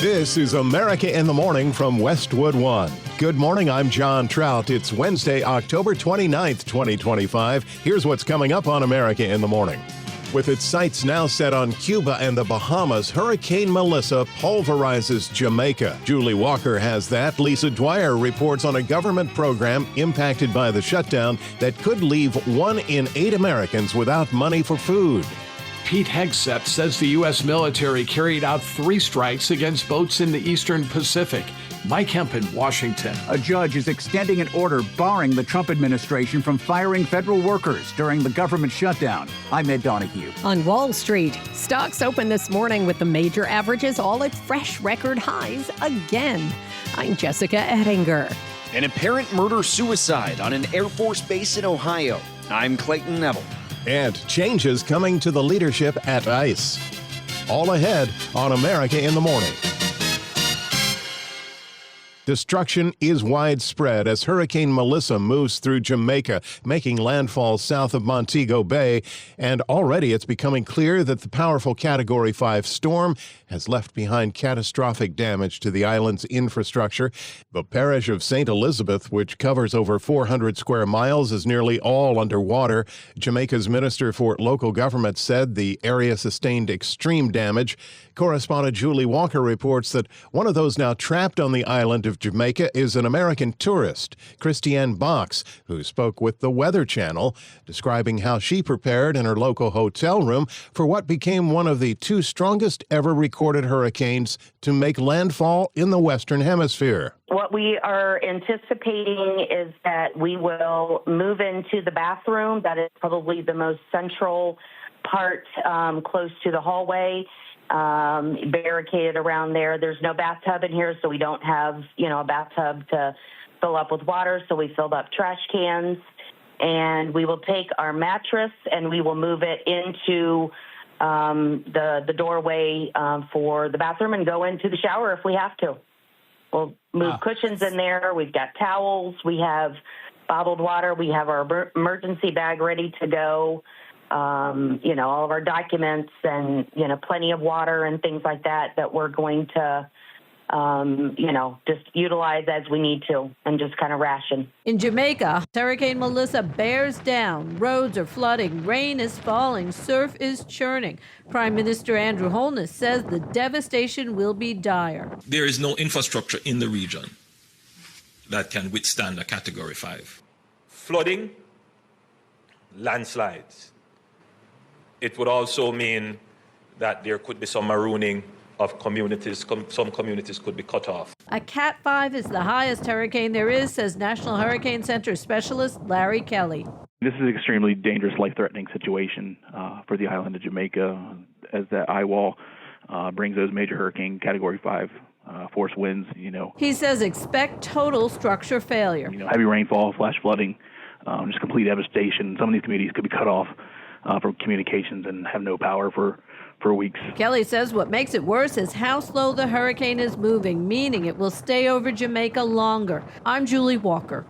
This is America in the Morning from Westwood One. Good morning, I'm John Trout. It's Wednesday, October 29th, 2025. Here's what's coming up on America in the Morning. With its sights now set on Cuba and the Bahamas, Hurricane Melissa pulverizes Jamaica. Julie Walker has that. Lisa Dwyer reports on a government program impacted by the shutdown that could leave 1 in 8 Americans without money for food. Pete Hegseth says the U.S. military carried out 3 strikes against boats in the Eastern Pacific. Mike Hemp in Washington. A judge is extending an order barring the Trump administration from firing federal workers during the government shutdown. I'm Ed Donahue. On Wall Street, stocks open this morning with the major averages all at fresh record highs again. I'm Jessica Ettinger. An apparent murder-suicide on an Air Force base in Ohio. I'm Clayton Neville. And changes coming to the leadership at ICE. All ahead on America in the Morning. Destruction is widespread as Hurricane Melissa moves through Jamaica, making landfall south of Montego Bay. And already it's becoming clear that the powerful Category 5 storm has left behind catastrophic damage to the island's infrastructure. The parish of St. Elizabeth, which covers over 400 square miles, is nearly all underwater. Jamaica's Minister for Local Government said the area sustained extreme damage. Correspondent Julie Walker reports that one of those now trapped on the island of Jamaica is an American tourist, Christianne Box, who spoke with the Weather Channel, describing how she prepared in her local hotel room for what became one of the 2 strongest ever recorded hurricanes to make landfall in the Western Hemisphere. What we are anticipating is that we will move into the bathroom. That is probably the most central part, close to the hallway. Barricaded around there. There's no bathtub in here, so we don't have, a bathtub to fill up with water. So we filled up trash cans, and we will take our mattress and we will move it into the doorway for the bathroom and go into the shower if we have to. We'll move cushions in there. We've got towels. We have bottled water. We have our emergency bag ready to go. All of our documents and, plenty of water and things like that we're going to, just utilize as we need to and just kind of ration. In Jamaica, Hurricane Melissa bears down. Roads are flooding. Rain is falling. Surf is churning. Prime Minister Andrew Holness says the devastation will be dire. There is no infrastructure in the region that can withstand a Category 5. Flooding, landslides. It would also mean that there could be some marooning of communities. Some communities could be cut off. A Cat 5 is the highest hurricane there is, says National Hurricane Center specialist Larry Kelly. This is an extremely dangerous, life-threatening situation for the island of Jamaica as that eye wall brings those major hurricane Category 5 force winds, He says expect total structure failure. Heavy rainfall, flash flooding, just complete devastation. Some of these communities could be cut off from communications and have no power for weeks. Kelly says what makes it worse is how slow the hurricane is moving, meaning it will stay over Jamaica longer. I'm Julie Walker.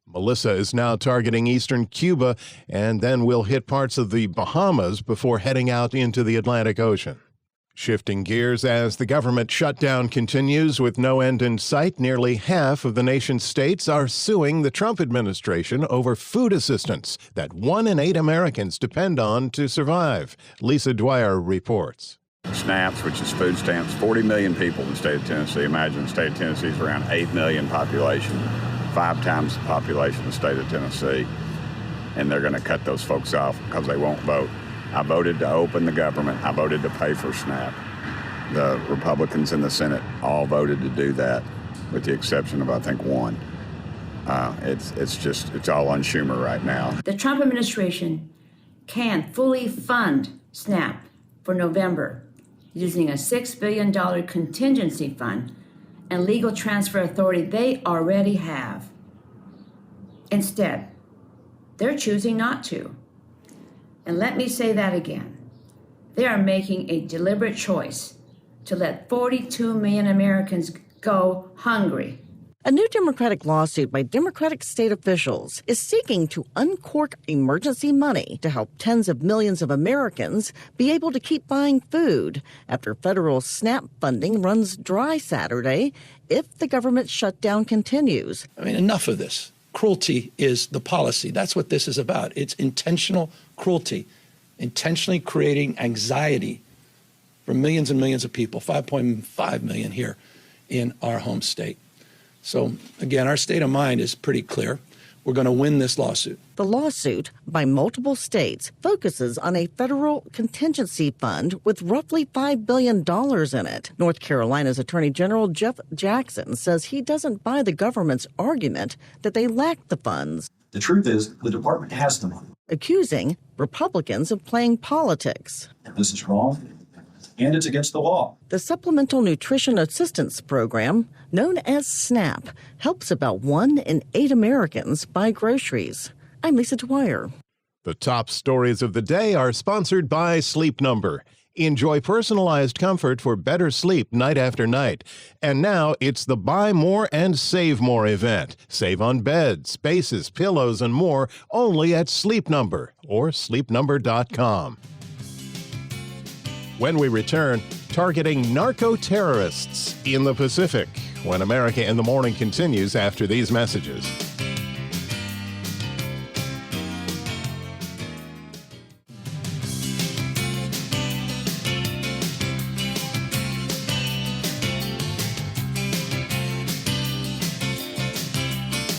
Melissa is now targeting eastern Cuba and then will hit parts of the Bahamas before heading out into the Atlantic Ocean. Shifting gears as the government shutdown continues with no end in sight, nearly half of the nation's states are suing the Trump administration over food assistance that 1 in 8 Americans depend on to survive. Lisa Dwyer reports. SNAPs, which is food stamps, 40 million people in the state of Tennessee. Imagine the state of Tennessee is around 8 million population, 5 times the population of the state of Tennessee. And they're going to cut those folks off because they won't vote. I voted to open the government. I voted to pay for SNAP. The Republicans in the Senate all voted to do that, with the exception of, I think, 1. It's all on Schumer right now. The Trump administration can fully fund SNAP for November using a $6 billion contingency fund and legal transfer authority they already have. Instead, they're choosing not to. And let me say that again. They are making a deliberate choice to let 42 million Americans go hungry. A new Democratic lawsuit by Democratic state officials is seeking to uncork emergency money to help tens of millions of Americans be able to keep buying food after federal SNAP funding runs dry Saturday if the government shutdown continues. I mean, enough of this. Cruelty is the policy. That's what this is about. It's intentional cruelty, intentionally creating anxiety for millions and millions of people, 5.5 million here in our home state. So, again, our state of mind is pretty clear. We're going to win this lawsuit. The lawsuit by multiple states focuses on a federal contingency fund with roughly $5 billion in it. North Carolina's Attorney General Jeff Jackson says he doesn't buy the government's argument that they lack the funds. The truth is the department has the money. Accusing Republicans of playing politics. This is wrong, and it's against the law. The Supplemental Nutrition Assistance Program, known as SNAP, helps about 1 in 8 Americans buy groceries. I'm Lisa Dwyer. The top stories of the day are sponsored by Sleep Number. Enjoy personalized comfort for better sleep night after night. And now it's the Buy More and Save More event. Save on beds, bases, pillows, and more only at Sleep Number or sleepnumber.com. When we return, targeting narco-terrorists in the Pacific, when America in the Morning continues after these messages.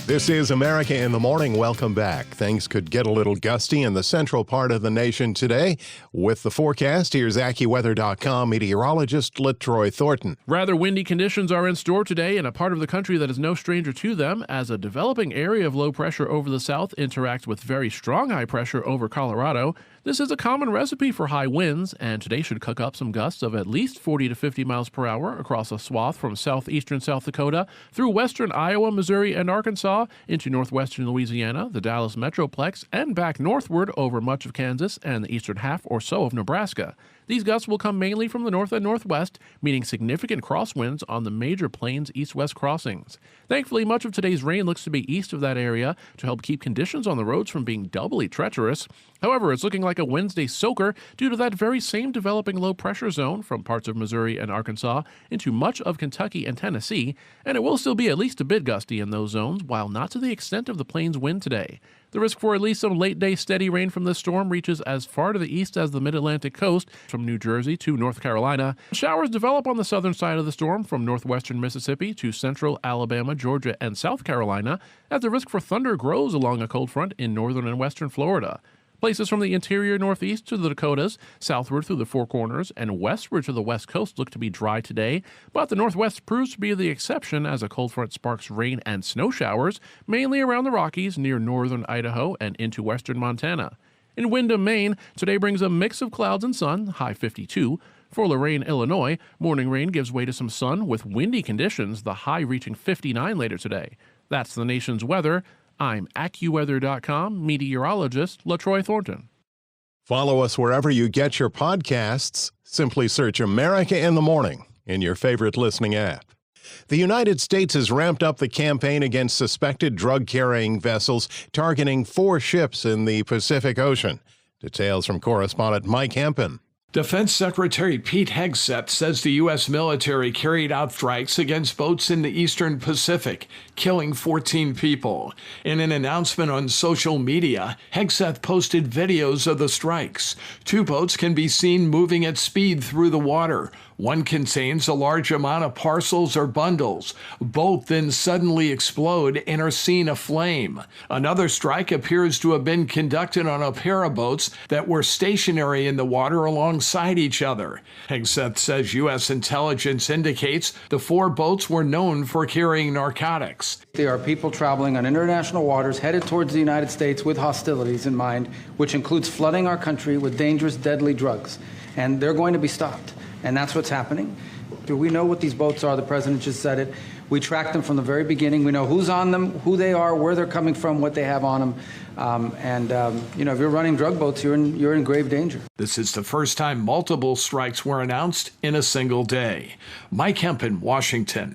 This is America in the Morning. Welcome back. Things could get a little gusty in the central part of the nation today. With the forecast, here's AccuWeather.com meteorologist LaTroy Thornton. Rather windy conditions are in store today in a part of the country that is no stranger to them, as a developing area of low pressure over the south interacts with very strong high pressure over Colorado. This is a common recipe for high winds, and today should cook up some gusts of at least 40 to 50 miles per hour across a swath from southeastern South Dakota through western Iowa, Missouri, and Arkansas into northwestern Louisiana, the Dallas Metroplex, and back northward over much of Kansas and the eastern half or so of Nebraska. These gusts will come mainly from the north and northwest, meaning significant crosswinds on the major plains east-west crossings. Thankfully, much of today's rain looks to be east of that area to help keep conditions on the roads from being doubly treacherous. However, it's looking like a Wednesday soaker due to that very same developing low-pressure zone from parts of Missouri and Arkansas into much of Kentucky and Tennessee, and it will still be at least a bit gusty in those zones, while not to the extent of the plains wind today. The risk for at least some late-day steady rain from this storm reaches as far to the east as the mid-Atlantic coast, from New Jersey to North Carolina. Showers develop on the southern side of the storm from northwestern Mississippi to central Alabama, Georgia, and South Carolina, as the risk for thunder grows along a cold front in northern and western Florida. Places from the interior northeast to the Dakotas, southward through the Four Corners, and westward to the west coast look to be dry today, but the northwest proves to be the exception as a cold front sparks rain and snow showers, mainly around the Rockies near northern Idaho and into western Montana. In Windham, Maine, today brings a mix of clouds and sun, high 52. For Lorain, Illinois, morning rain gives way to some sun with windy conditions, the high reaching 59 later today. That's the nation's weather. I'm AccuWeather.com meteorologist LaTroy Thornton. Follow us wherever you get your podcasts. Simply search America in the Morning in your favorite listening app. The United States has ramped up the campaign against suspected drug-carrying vessels targeting 4 ships in the Pacific Ocean. Details from correspondent Mike Hempen. Defense Secretary Pete Hegseth says the U.S. military carried out strikes against boats in the eastern Pacific, killing 14 people. In an announcement on social media, Hegseth posted videos of the strikes. 2 boats can be seen moving at speed through the water. One contains a large amount of parcels or bundles. Both then suddenly explode and are seen aflame. Another strike appears to have been conducted on a pair of boats that were stationary in the water alongside each other. Hegseth says U.S. intelligence indicates the 4 boats were known for carrying narcotics. There are people traveling on international waters headed towards the United States with hostilities in mind, which includes flooding our country with dangerous, deadly drugs. And they're going to be stopped. And that's what's happening. We know what these boats are. The president just said it. We track them from the very beginning. We know who's on them, who they are, where they're coming from, what they have on them. If you're running drug boats, you're in grave danger. This is the first time multiple strikes were announced in a single day. Mike Hempen, Washington.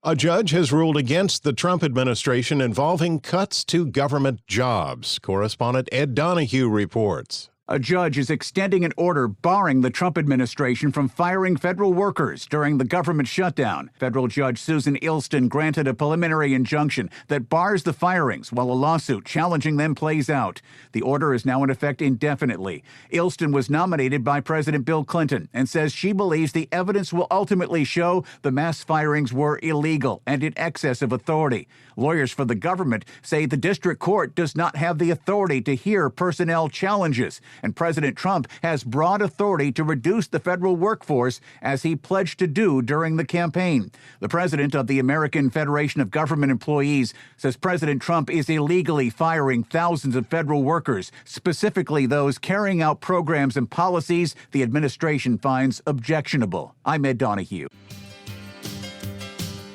A judge has ruled against the Trump administration involving cuts to government jobs. Correspondent Ed Donahue reports. A judge is extending an order barring the Trump administration from firing federal workers during the government shutdown. Federal Judge Susan Ilston granted a preliminary injunction that bars the firings while a lawsuit challenging them plays out. The order is now in effect indefinitely. Ilston was nominated by President Bill Clinton and says she believes the evidence will ultimately show the mass firings were illegal and in excess of authority. Lawyers for the government say the district court does not have the authority to hear personnel challenges, and President Trump has broad authority to reduce the federal workforce as he pledged to do during the campaign. The president of the American Federation of Government Employees says President Trump is illegally firing thousands of federal workers, specifically those carrying out programs and policies the administration finds objectionable. I'm Ed Donahue.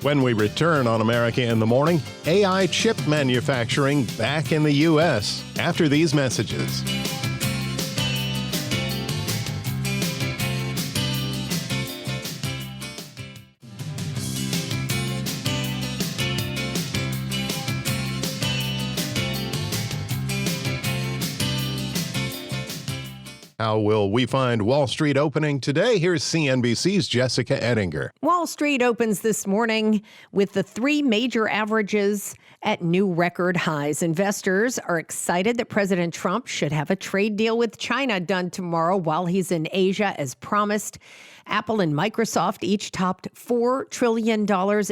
When we return on America in the Morning, AI chip manufacturing back in the U.S. after these messages. How will we find Wall Street opening today? Here's CNBC's Jessica Ettinger. Wall Street opens this morning with the three major averages at new record highs. Investors are excited that President Trump should have a trade deal with China done tomorrow while he's in Asia, as promised. Apple and Microsoft each topped $4 trillion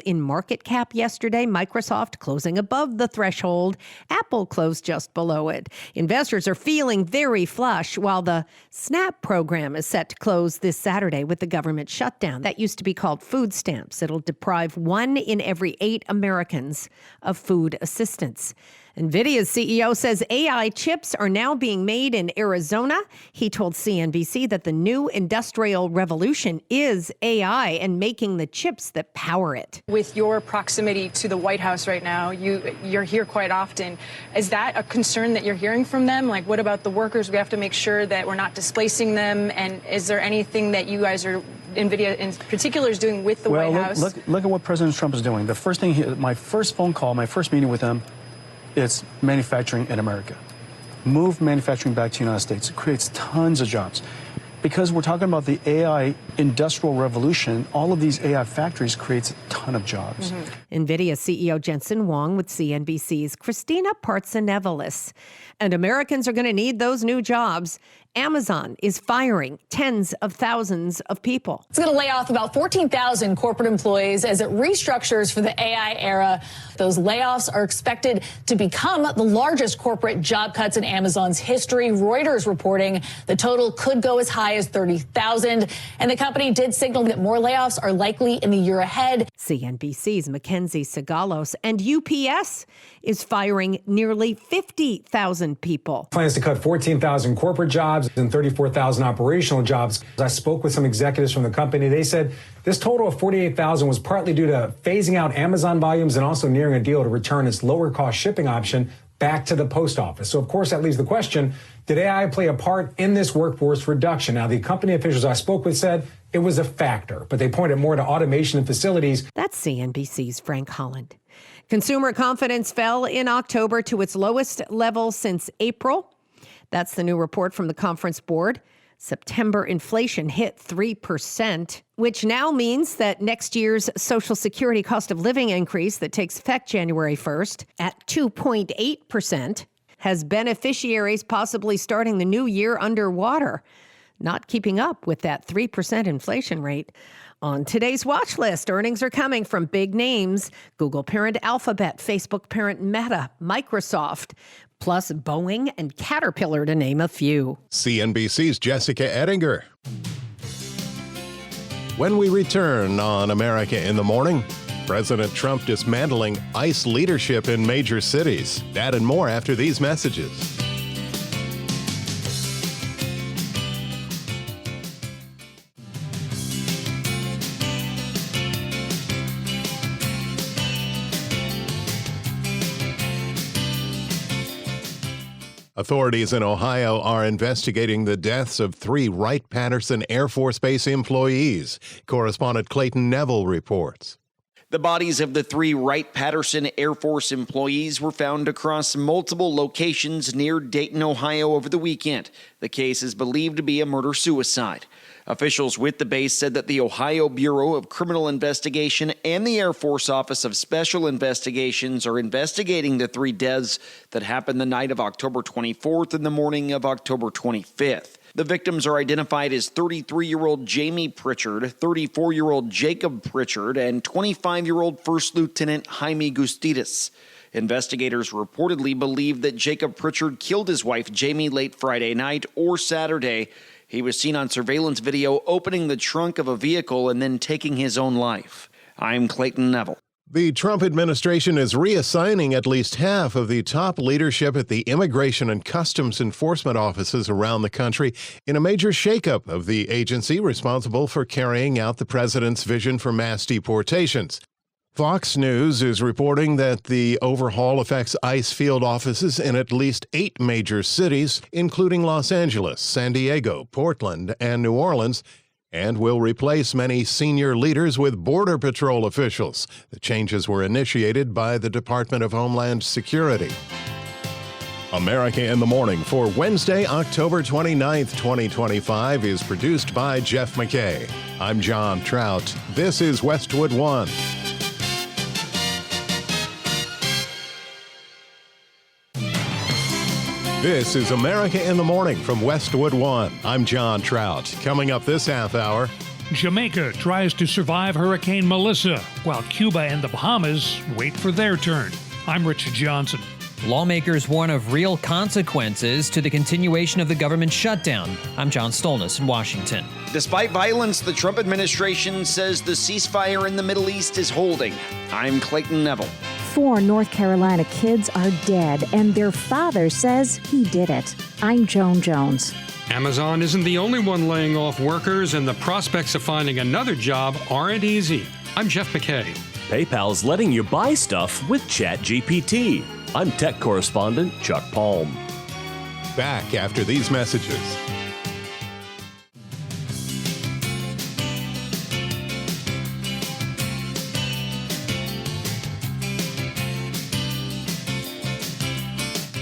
in market cap yesterday. Microsoft closing above the threshold. Apple closed just below it. Investors are feeling very flush, while the SNAP program is set to close this Saturday with the government shutdown. That used to be called food stamps. It'll deprive 1 in every 8 Americans of food assistance. NVIDIA's CEO says AI chips are now being made in Arizona. He told CNBC that the new industrial revolution is AI and making the chips that power it. With your proximity to the White House right now, you're here quite often. Is that a concern that you're hearing from them? Like, what about the workers? We have to make sure that we're not displacing them. And is there anything that you guys are, NVIDIA in particular, is doing with the White House? Look at what President Trump is doing. The first thing, my first phone call, my first meeting with him, it's manufacturing in America. Move manufacturing back to the United States. It creates tons of jobs. Because we're talking about the AI industrial revolution, all of these AI factories creates a ton of jobs. NVIDIA CEO Jensen Huang with CNBC's Christina Partsinevelis. And Americans are going to need those new jobs. Amazon is firing tens of thousands of people. It's going to lay off about 14,000 corporate employees as it restructures for the AI era. Those layoffs are expected to become the largest corporate job cuts in Amazon's history. Reuters reporting the total could go as high as 30,000. And the company did signal that more layoffs are likely in the year ahead. CNBC's Mackenzie Sagalos. And UPS is firing nearly 50,000 people. Plans to cut 14,000 corporate jobs and 34,000 operational jobs. I spoke with some executives from the company. They said this total of 48,000 was partly due to phasing out Amazon volumes and also nearing a deal to return its lower cost shipping option back to the post office. So, of course, that leaves the question, did AI play a part in this workforce reduction? Now, the company officials I spoke with said it was a factor, but they pointed more to automation in facilities. That's CNBC's Frank Holland. Consumer confidence fell in October to its lowest level since April. That's the new report from the Conference Board. September inflation hit 3%, which now means that next year's Social Security cost of living increase that takes effect January 1st at 2.8% has beneficiaries possibly starting the new year underwater, not keeping up with that 3% inflation rate. On today's watch list, earnings are coming from big names: Google parent Alphabet, Facebook parent Meta, Microsoft, plus Boeing and Caterpillar, to name a few. CNBC's Jessica Ettinger. When we return on America in the Morning, President Trump dismantling ICE leadership in major cities. That and more after these messages. Authorities in Ohio are investigating the deaths of 3 Wright-Patterson Air Force Base employees. Correspondent Clayton Neville reports. The bodies of the 3 Wright-Patterson Air Force employees were found across multiple locations near Dayton, Ohio over the weekend. The case is believed to be a murder-suicide. Officials with the base said that the Ohio Bureau of Criminal Investigation and the Air Force Office of Special Investigations are investigating the 3 deaths that happened the night of October 24th and the morning of October 25th. The victims are identified as 33-year-old Jamie Pritchard, 34-year-old Jacob Pritchard, and 25-year-old First Lieutenant Jaime Gustitas. Investigators reportedly believe that Jacob Pritchard killed his wife Jamie late Friday night or Saturday. He was seen on surveillance video opening the trunk of a vehicle and then taking his own life. I'm Clayton Neville. The Trump administration is reassigning at least half of the top leadership at the Immigration and Customs Enforcement offices around the country in a major shakeup of the agency responsible for carrying out the president's vision for mass deportations. Fox News is reporting that the overhaul affects ICE field offices in at least 8 major cities, including Los Angeles, San Diego, Portland, and New Orleans, and will replace many senior leaders with Border Patrol officials. The changes were initiated by the Department of Homeland Security. America in the Morning for Wednesday, October 29th, 2025 is produced by Jeff McKay. I'm John Trout. This is Westwood One. This is America in the Morning from Westwood One. I'm John Trout. Coming up this half hour, Jamaica tries to survive Hurricane Melissa, while Cuba and the Bahamas wait for their turn. I'm Rich Johnson. Lawmakers warn of real consequences to the continuation of the government shutdown. I'm John Stolnis in Washington. Despite violence, the Trump administration says the ceasefire in the Middle East is holding. I'm Clayton Neville. 4 North Carolina kids are dead, and their father says he did it. I'm Joan Jones. Amazon isn't the only one laying off workers, and the prospects of finding another job aren't easy. I'm Jeff McKay. PayPal's letting you buy stuff with ChatGPT. I'm tech correspondent Chuck Palm. Back after these messages.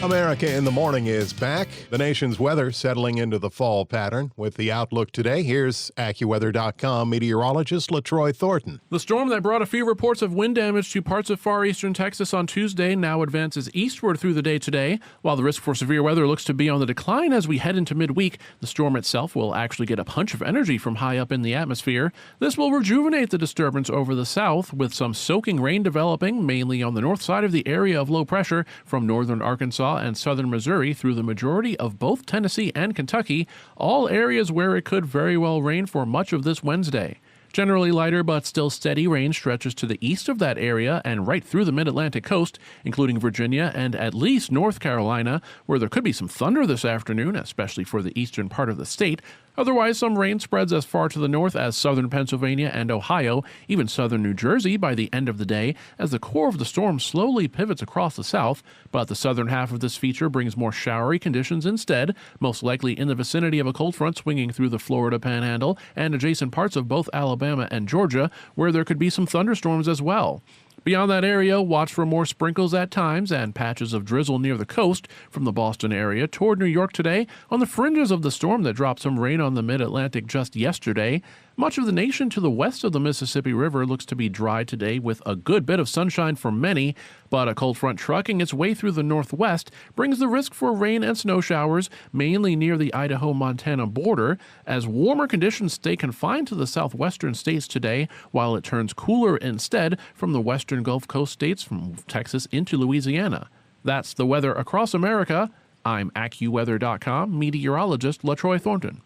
America in the Morning is back. The nation's weather settling into the fall pattern. With the outlook today, here's AccuWeather.com meteorologist LaTroy Thornton. The storm that brought a few reports of wind damage to parts of far eastern Texas on Tuesday now advances eastward through the day today. While the risk for severe weather looks to be on the decline as we head into midweek, the storm itself will actually get a punch of energy from high up in the atmosphere. This will rejuvenate the disturbance over the south, with some soaking rain developing, mainly on the north side of the area of low pressure from northern Arkansas and southern Missouri through the majority of both Tennessee and Kentucky, all areas where it could very well rain for much of this Wednesday. Generally lighter but still steady rain stretches to the east of that area and right through the mid-Atlantic coast, including Virginia and at least North Carolina, where there could be some thunder this afternoon, especially for the eastern part of the state. Otherwise, some rain spreads as far to the north as southern Pennsylvania and Ohio, even southern New Jersey by the end of the day, as the core of the storm slowly pivots across the south. But the southern half of this feature brings more showery conditions instead, most likely in the vicinity of a cold front swinging through the Florida Panhandle and adjacent parts of both Alabama and Georgia, where there could be some thunderstorms as well. Beyond that area, watch for more sprinkles at times and patches of drizzle near the coast from the Boston area toward New York today on the fringes of the storm that dropped some rain on the mid-Atlantic just yesterday. Much of the nation to the west of the Mississippi River looks to be dry today with a good bit of sunshine for many, but a cold front trucking its way through the northwest brings the risk for rain and snow showers, mainly near the Idaho-Montana border, as warmer conditions stay confined to the southwestern states today, while it turns cooler instead from the western Gulf Coast states from Texas into Louisiana. That's the weather across America. I'm AccuWeather.com meteorologist LaTroy Thornton.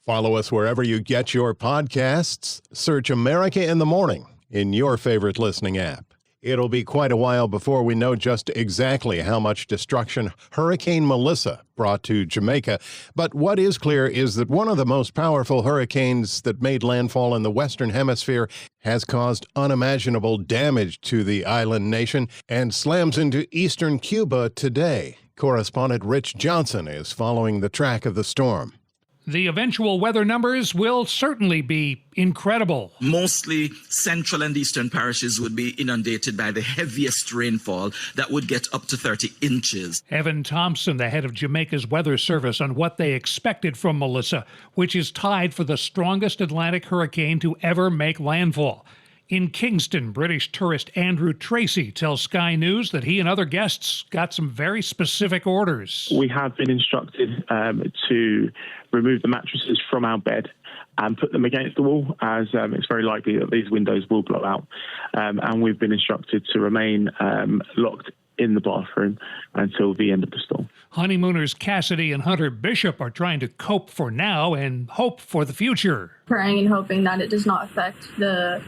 Follow us wherever you get your podcasts. Search America in the Morning in your favorite listening app. It'll be quite a while before we know just exactly how much destruction Hurricane Melissa brought to Jamaica. But what is clear is that one of the most powerful hurricanes that made landfall in the Western Hemisphere has caused unimaginable damage to the island nation and slams into eastern Cuba today. Correspondent Rich Johnson is following the track of the storm. The eventual weather numbers will certainly be incredible. Mostly central and eastern parishes would be inundated by the heaviest rainfall that would get up to 30 inches. Evan Thompson, the head of Jamaica's weather service, on what they expected from Melissa, which is tied for the strongest Atlantic hurricane to ever make landfall. In Kingston, British tourist Andrew Tracy tells Sky News that he and other guests got some very specific orders. We have been instructed to remove the mattresses from our bed and put them against the wall, as it's very likely that these windows will blow out. And we've been instructed to remain locked in the bathroom until the end of the storm. Honeymooners Cassidy and Hunter Bishop are trying to cope for now and hope for the future. Praying and hoping that it does not affect the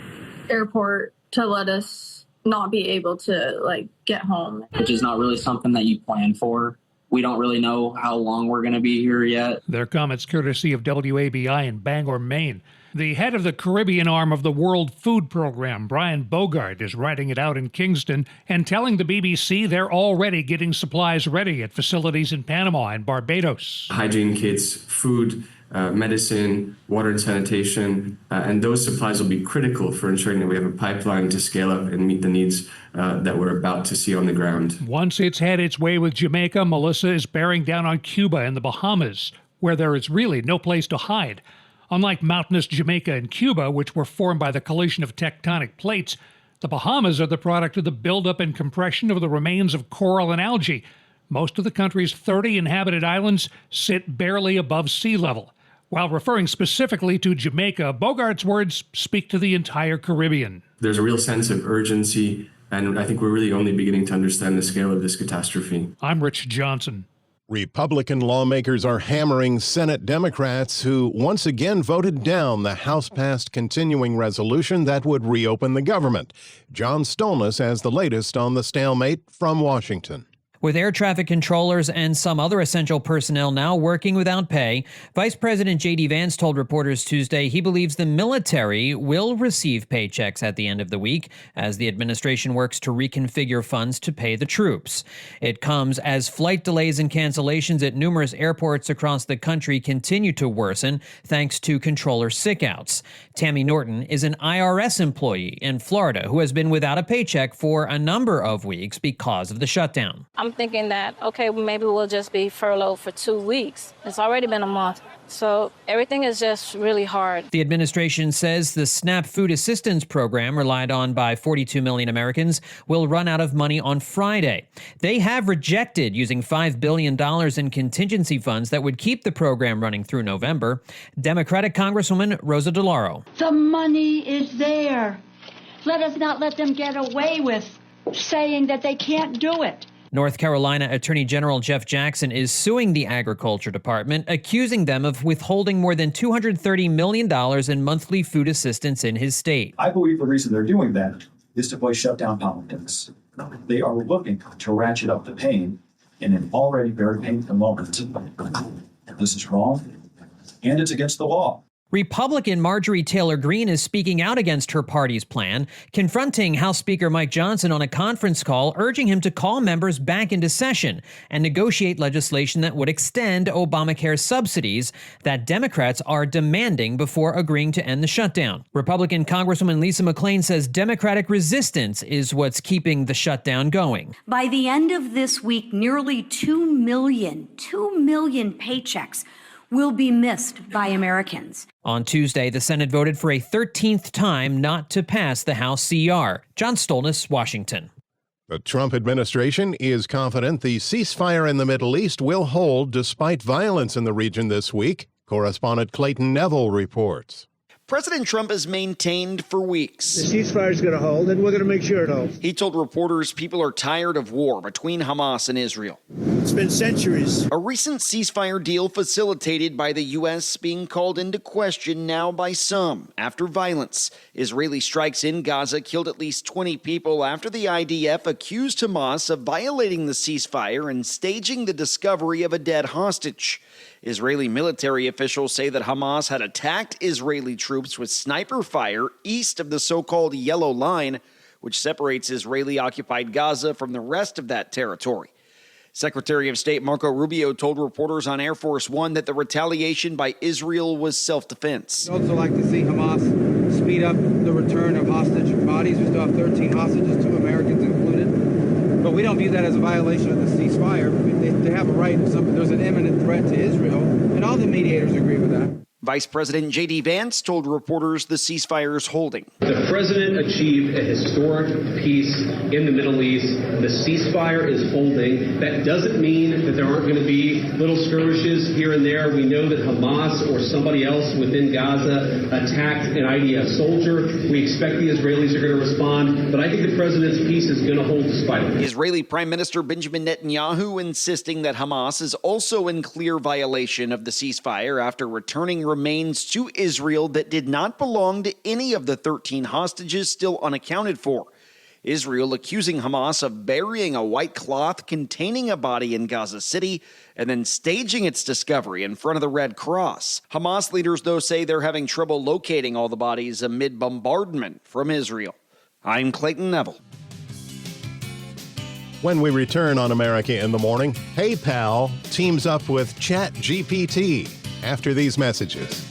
airport to let us not be able to get home. Which is not really something that you plan for. We don't really know how long we're going to be here yet. Their comments courtesy of WABI in Bangor, Maine. The head of the Caribbean arm of the World Food Program, Brian Bogart, is writing it out in Kingston and telling the BBC they're already getting supplies ready at facilities in Panama and Barbados. Hygiene kits, food, medicine, water and sanitation, and those supplies will be critical for ensuring that we have a pipeline to scale up and meet the needs that we're about to see on the ground. Once it's had its way with Jamaica, Melissa is bearing down on Cuba and the Bahamas, where there is really no place to hide. Unlike mountainous Jamaica and Cuba, which were formed by the collision of tectonic plates, the Bahamas are the product of the buildup and compression of the remains of coral and algae. Most of the country's 30 inhabited islands sit barely above sea level. While referring specifically to Jamaica, Bogart's words speak to the entire Caribbean. There's a real sense of urgency, and I think we're really only beginning to understand the scale of this catastrophe. I'm Rich Johnson. Republican lawmakers are hammering Senate Democrats who once again voted down the House-passed continuing resolution that would reopen the government. John Stolnis has the latest on the stalemate from Washington. With air traffic controllers and some other essential personnel now working without pay, Vice President J.D. Vance told reporters Tuesday he believes the military will receive paychecks at the end of the week as the administration works to reconfigure funds to pay the troops. It comes as flight delays and cancellations at numerous airports across the country continue to worsen thanks to controller sickouts. Tammy Norton is an IRS employee in Florida who has been without a paycheck for a number of weeks because of the shutdown. I'm thinking that, okay, maybe we'll just be furloughed for 2 weeks. It's already been a month. So everything is just really hard. The administration says the SNAP food assistance program, relied on by 42 million Americans, will run out of money on Friday. They have rejected using $5 billion in contingency funds that would keep the program running through November. Democratic Congresswoman Rosa DeLauro. The money is there. Let us not let them get away with saying that they can't do it. North Carolina Attorney General Jeff Jackson is suing the Agriculture Department, accusing them of withholding more than $230 million in monthly food assistance in his state. I believe the reason they're doing that is to play shutdown politics. They are looking to ratchet up the pain in an already very painful moment. This is wrong, and it's against the law. Republican Marjorie Taylor Greene is speaking out against her party's plan, confronting House Speaker Mike Johnson on a conference call, urging him to call members back into session and negotiate legislation that would extend Obamacare subsidies that Democrats are demanding before agreeing to end the shutdown. Republican Congresswoman Lisa McClain says Democratic resistance is what's keeping the shutdown going. By the end of this week, nearly 2 million paychecks will be missed by Americans. On Tuesday, the Senate voted for a 13th time not to pass the House CR. John Stolnis, Washington. The Trump administration is confident the ceasefire in the Middle East will hold despite violence in the region this week. Correspondent Clayton Neville reports. President Trump has maintained for weeks the ceasefire is going to hold, and we're going to make sure it holds. He told reporters people are tired of war between Hamas and Israel. It's been centuries. A recent ceasefire deal facilitated by the U.S. being called into question now by some after violence. Israeli strikes in Gaza killed at least 20 people after the IDF accused Hamas of violating the ceasefire and staging the discovery of a dead hostage. Israeli military officials say that Hamas had attacked Israeli troops with sniper fire east of the so-called Yellow Line, which separates Israeli-occupied Gaza from the rest of that territory. Secretary of State Marco Rubio told reporters on Air Force One that the retaliation by Israel was self-defense. I'd also like to see Hamas speed up the return of hostage bodies. We still have 13 hostages, 2 Americans included. But we don't view that as a violation of the ceasefire. They have a right if there's an imminent threat to Israel, and all the mediators agree with that. Vice President J.D. Vance told reporters the ceasefire is holding. The president achieved a historic peace in the Middle East. The ceasefire is holding. That doesn't mean that there aren't going to be little skirmishes here and there. We know that Hamas or somebody else within Gaza attacked an IDF soldier. We expect the Israelis are going to respond, but I think the president's peace is going to hold despite it. Israeli Prime Minister Benjamin Netanyahu insisting that Hamas is also in clear violation of the ceasefire after returning remains to Israel that did not belong to any of the 13 hostages still unaccounted for. Israel accusing Hamas of burying a white cloth containing a body in Gaza City and then staging its discovery in front of the Red Cross. Hamas leaders, though, say they're having trouble locating all the bodies amid bombardment from Israel. I'm Clayton Neville. When we return on America in the Morning, PayPal teams up with ChatGPT. After these messages.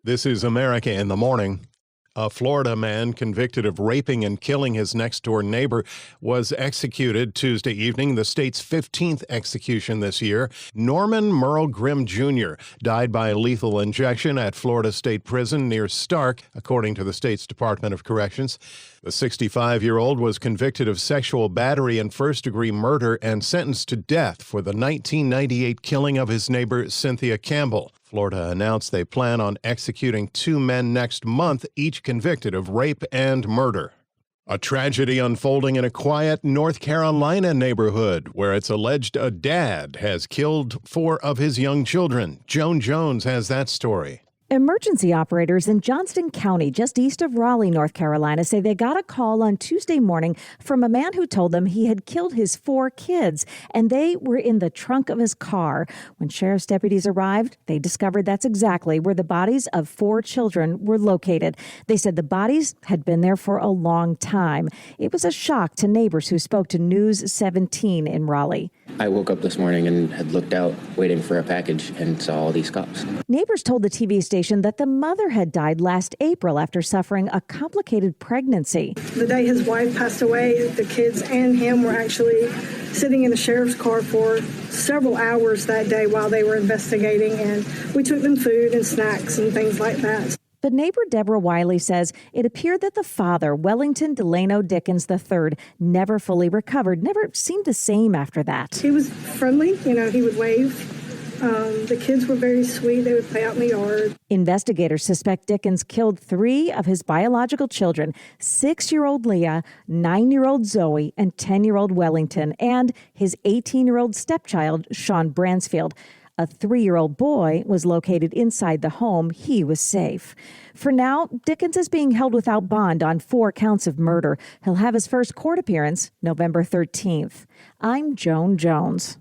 This is America in the Morning. A Florida man convicted of raping and killing his next-door neighbor was executed Tuesday evening, the state's 15th execution this year. Norman Merle Grimm Jr. died by lethal injection at Florida State Prison near Stark, according to the state's Department of Corrections. The 65-year-old was convicted of sexual battery and first-degree murder and sentenced to death for the 1998 killing of his neighbor Cynthia Campbell. Florida announced they plan on executing 2 men next month, each convicted of rape and murder. A tragedy unfolding in a quiet North Carolina neighborhood where it's alleged a dad has killed 4 of his young children. Joan Jones has that story. Emergency operators in Johnston County, just east of Raleigh, North Carolina, say they got a call on Tuesday morning from a man who told them he had killed his 4 kids, and they were in the trunk of his car. When sheriff's deputies arrived, they discovered that's exactly where the bodies of 4 children were located. They said the bodies had been there for a long time. It was a shock to neighbors who spoke to News 17 in Raleigh. I woke up this morning and had looked out waiting for a package and saw all these cops. Neighbors told the TV station that the mother had died last April after suffering a complicated pregnancy. The day his wife passed away, the kids and him were actually sitting in the sheriff's car for several hours that day while they were investigating, and we took them food and snacks and things like that. But neighbor Deborah Wiley says it appeared that the father, Wellington Delano Dickens III, never fully recovered, never seemed the same after that. He was friendly, he would wave. The kids were very sweet. They would play out in the yard. Investigators suspect Dickens killed 3 of his biological children, 6-year-old Leah, 9-year-old Zoe, and 10-year-old Wellington, and his 18-year-old stepchild, Sean Bransfield. A 3-year-old boy was located inside the home. He was safe. For now, Dickens is being held without bond on 4 counts of murder. He'll have his first court appearance November 13th. I'm Joan Jones.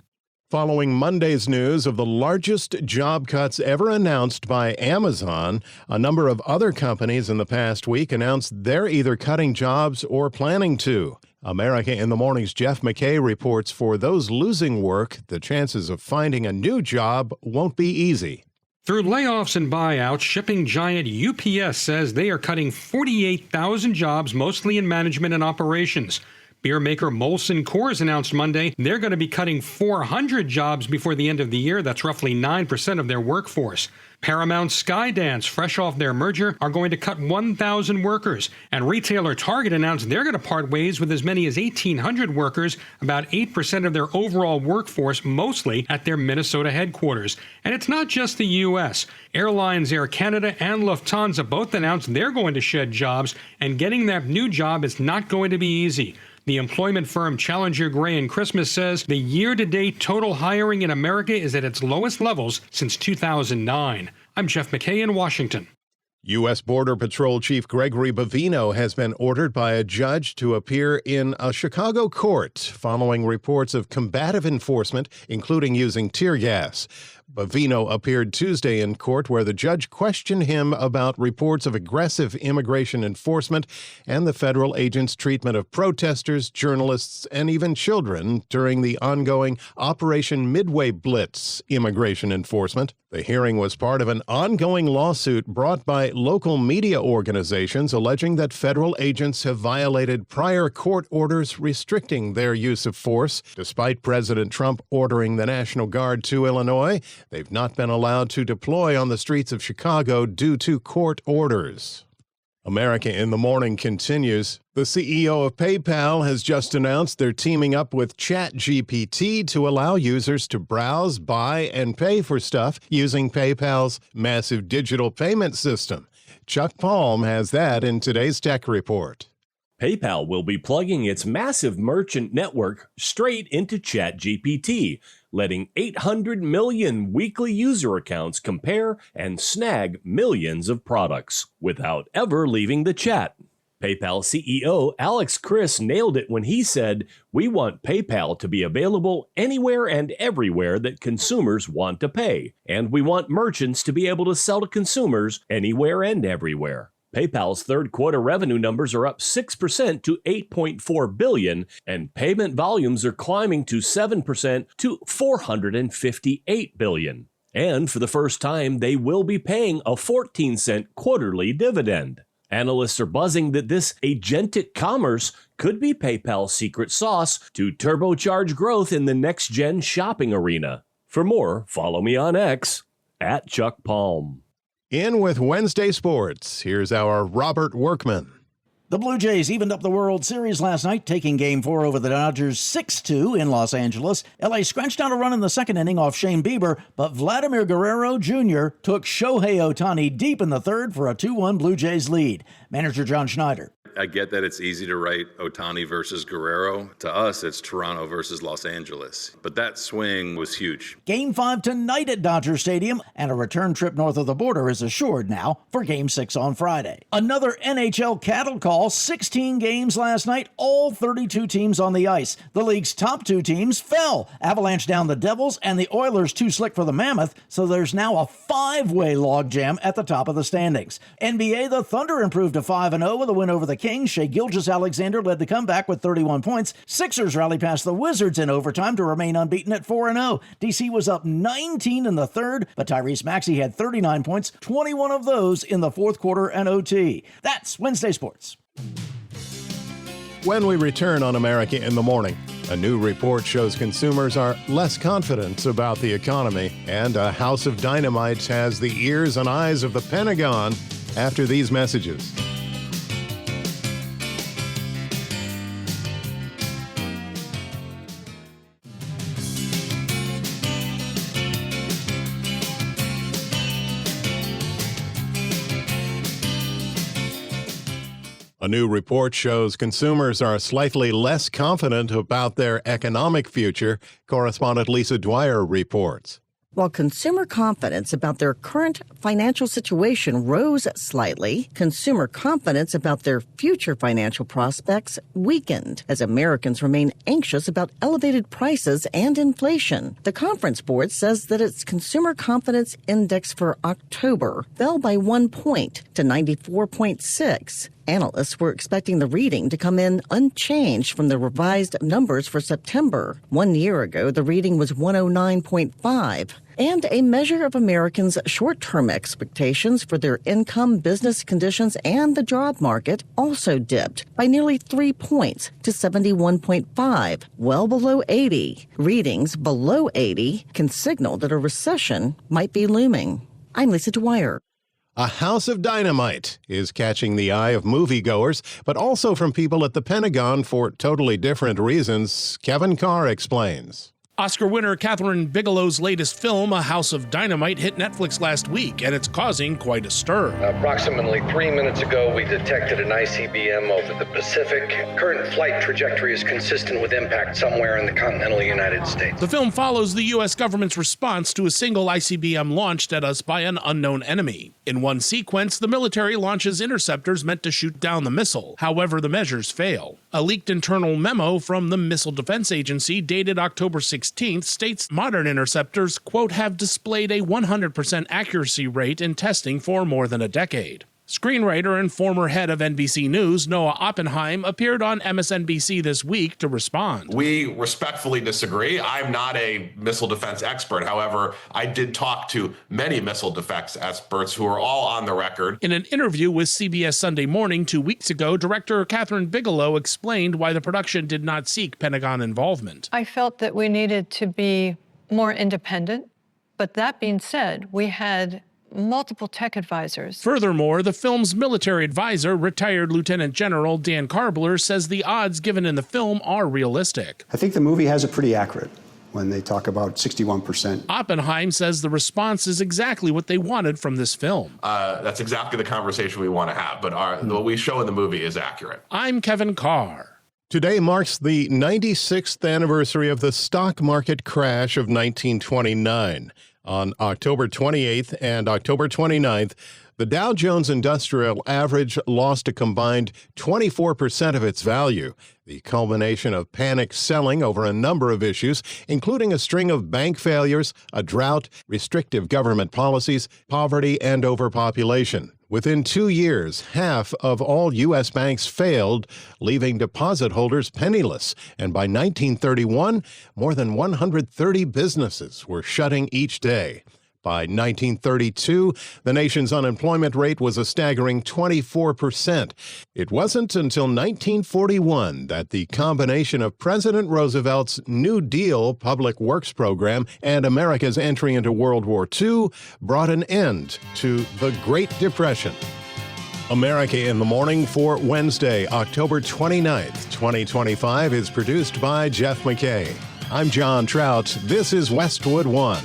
Following Monday's news of the largest job cuts ever announced by Amazon, a number of other companies in the past week announced they're either cutting jobs or planning to. America in the Morning's Jeff McKay reports for those losing work, the chances of finding a new job won't be easy. Through layoffs and buyouts, shipping giant UPS says they are cutting 48,000 jobs, mostly in management and operations. Beer maker Molson Coors announced Monday they're going to be cutting 400 jobs before the end of the year. That's roughly 9% of their workforce. Paramount Skydance, fresh off their merger, are going to cut 1,000 workers. And retailer Target announced they're going to part ways with as many as 1,800 workers, about 8% of their overall workforce, mostly at their Minnesota headquarters. And it's not just the U.S. Airlines Air Canada and Lufthansa both announced they're going to shed jobs, and getting that new job is not going to be easy. The employment firm Challenger Gray & Christmas says the year-to-date total hiring in America is at its lowest levels since 2009. I'm Jeff McKay in Washington. U.S. Border Patrol Chief Gregory Bavino has been ordered by a judge to appear in a Chicago court following reports of combative enforcement, including using tear gas. Bavino appeared Tuesday in court where the judge questioned him about reports of aggressive immigration enforcement and the federal agent's treatment of protesters, journalists, and even children during the ongoing Operation Midway Blitz immigration enforcement. The hearing was part of an ongoing lawsuit brought by local media organizations alleging that federal agents have violated prior court orders restricting their use of force. Despite President Trump ordering the National Guard to Illinois, they've not been allowed to deploy on the streets of Chicago due to court orders. America in the Morning continues. The CEO of PayPal has just announced they're teaming up with ChatGPT to allow users to browse, buy, and pay for stuff using PayPal's massive digital payment system. Chuck Palm has that in today's Tech Report. PayPal will be plugging its massive merchant network straight into ChatGPT, letting 800 million weekly user accounts compare and snag millions of products without ever leaving the chat. PayPal CEO Alex Chriss nailed it when he said, "We want PayPal to be available anywhere and everywhere that consumers want to pay, and we want merchants to be able to sell to consumers anywhere and everywhere." PayPal's third quarter revenue numbers are up 6% to $8.4 billion, and payment volumes are climbing to 7% to $458 billion. And for the first time, they will be paying a 14-cent quarterly dividend. Analysts are buzzing that this agentic commerce could be PayPal's secret sauce to turbocharge growth in the next-gen shopping arena. For more, follow me on X, @ChuckPalm. In with Wednesday Sports, here's our Robert Workman. The Blue Jays evened up the World Series last night, taking Game 4 over the Dodgers 6-2 in Los Angeles. LA scratched out a run in the second inning off Shane Bieber, but Vladimir Guerrero Jr. took Shohei Ohtani deep in the third for a 2-1 Blue Jays lead. Manager John Schneider. I get that it's easy to write Ohtani versus Guerrero. To us, it's Toronto versus Los Angeles. But that swing was huge. Game 5 tonight at Dodger Stadium, and a return trip north of the border is assured now for Game 6 on Friday. Another NHL cattle call, 16 games last night, all 32 teams on the ice. The league's top two teams fell. Avalanche down the Devils, and the Oilers too slick for the Mammoth, so there's now a 5-way logjam at the top of the standings. NBA, the Thunder improved to 5-0 with a win over the Kings. Shai Gilgeous-Alexander led the comeback with 31 points. Sixers rallied past the Wizards in overtime to remain unbeaten at 4-0. DC was up 19 in the third, but Tyrese Maxey had 39 points, 21 of those in the fourth quarter and OT. That's Wednesday Sports. When we return on America in the Morning, a new report shows consumers are less confident about the economy, and a house of dynamite has the ears and eyes of the Pentagon after these messages. A new report shows consumers are slightly less confident about their economic future. Correspondent Lisa Dwyer reports. While consumer confidence about their current financial situation rose slightly, consumer confidence about their future financial prospects weakened as Americans remain anxious about elevated prices and inflation. The Conference Board says that its Consumer Confidence Index for October fell by 1 point to 94.6. Analysts were expecting the reading to come in unchanged from the revised numbers for September. 1 year ago, the reading was 109.5. And a measure of Americans' short-term expectations for their income, business conditions, and the job market also dipped by nearly 3 points to 71.5, well below 80. Readings below 80 can signal that a recession might be looming. I'm Lisa Dwyer. A house of dynamite is catching the eye of moviegoers, but also from people at the Pentagon for totally different reasons. Kevin Carr explains. Oscar winner Catherine Bigelow's latest film, A House of Dynamite, hit Netflix last week, and it's causing quite a stir. Approximately 3 minutes ago, we detected an ICBM over the Pacific. Current flight trajectory is consistent with impact somewhere in the continental United States. The film follows the U.S. government's response to a single ICBM launched at us by an unknown enemy. In one sequence, the military launches interceptors meant to shoot down the missile. However, the measures fail. A leaked internal memo from the Missile Defense Agency dated October 16th states modern interceptors, quote, have displayed a 100% accuracy rate in testing for more than a decade. Screenwriter and former head of NBC News, Noah Oppenheim, appeared on MSNBC this week to respond. We respectfully disagree. I'm not a missile defense expert. However, I did talk to many missile defense experts who are all on the record. In an interview with CBS Sunday Morning 2 weeks ago, director Catherine Bigelow explained why the production did not seek Pentagon involvement. I felt that we needed to be more independent, but that being said, we had multiple tech advisors. Furthermore, the film's military advisor, retired Lieutenant General Dan Karbler, says the odds given in the film are realistic. I think the movie has it pretty accurate when they talk about 61%. Oppenheim says the response is exactly what they wanted from this film. That's exactly the conversation we want to have, but what we show in the movie is accurate. I'm Kevin Carr. Today marks the 96th anniversary of the stock market crash of 1929. On October 28th and October 29th, the Dow Jones Industrial Average lost a combined 24% of its value, the culmination of panic selling over a number of issues, including a string of bank failures, a drought, restrictive government policies, poverty, and overpopulation. Within 2 years, half of all U.S. banks failed, leaving deposit holders penniless. And by 1931, more than 130 businesses were shutting each day. By 1932, the nation's unemployment rate was a staggering 24%. It wasn't until 1941 that the combination of President Roosevelt's New Deal public works program and America's entry into World War II brought an end to the Great Depression. America in the Morning for Wednesday, October 29th, 2025 is produced by Jeff McKay. I'm John Trout. This is Westwood One.